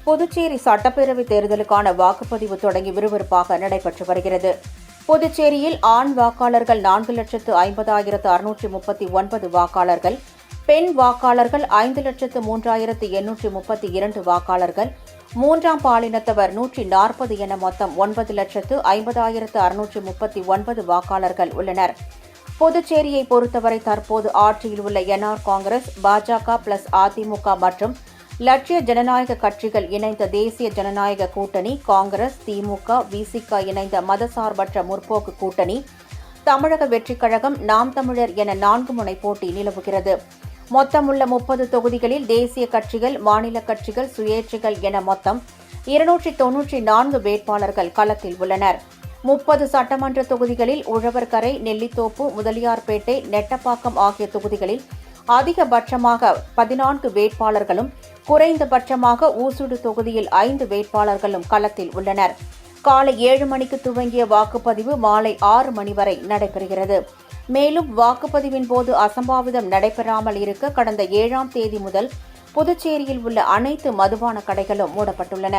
புதுச்சேரி சட்டப்பேரவைத் தேர்தலுக்கான வாக்குப்பதிவு தொடங்கி விறுவிறுப்பாக நடைபெற்று வருகிறது. புதுச்சேரியில் ஆண் வாக்காளர்கள் 4,50,639 வாக்காளர்கள், பெண் வாக்காளர்கள் 5,03,832 வாக்காளர்கள், மூன்றாம் பாலினத்தவர் 140 என மொத்தம் 9,50,639 வாக்காளர்கள் உள்ளனர். புதுச்சேரியை பொறுத்தவரை தற்போது ஆட்சியில் உள்ள என்ஆர் காங்கிரஸ், பாஜக பிளஸ் அதிமுக மற்றும் லட்சிய ஜனநாயக கட்சிகள் இணைந்த தேசிய ஜனநாயக கூட்டணி, காங்கிரஸ், திமுக, விசிக இணைந்த மதசார்பற்ற முற்போக்கு கூட்டணி, தமிழக வெற்றிக் கழகம், நாம் தமிழர் என 4 முனை போட்டி நிலவுகிறது. மொத்தமுள்ள 30 தொகுதிகளில் தேசிய கட்சிகள், மாநில கட்சிகள், சுயேட்சைகள் என மொத்தம் 294 வேட்பாளர்கள் களத்தில் உள்ளனர். 30 சட்டமன்ற தொகுதிகளில் உழவர்கரை, நெல்லித்தோப்பு, முதலியார்பேட்டை, நெட்டப்பாக்கம் ஆகிய தொகுதிகளில் அதிகபட்சமாக 14 வேட்பாளர்களும், குறைந்தபட்சமாக ஊசுடு தொகுதியில் 5 வேட்பாளர்களும் களத்தில் உள்ளனர். காலை 7 மணிக்கு துவங்கிய வாக்குப்பதிவு மாலை 6 மணி வரை நடைபெறுகிறது. மேலும் வாக்குப்பதிவின் போது அசம்பாவிதம் நடைபெறாமல் இருக்க கடந்த 7ஆம் தேதி முதல் புதுச்சேரியில் உள்ள அனைத்து மதுபான கடைகளும் மூடப்பட்டுள்ளன.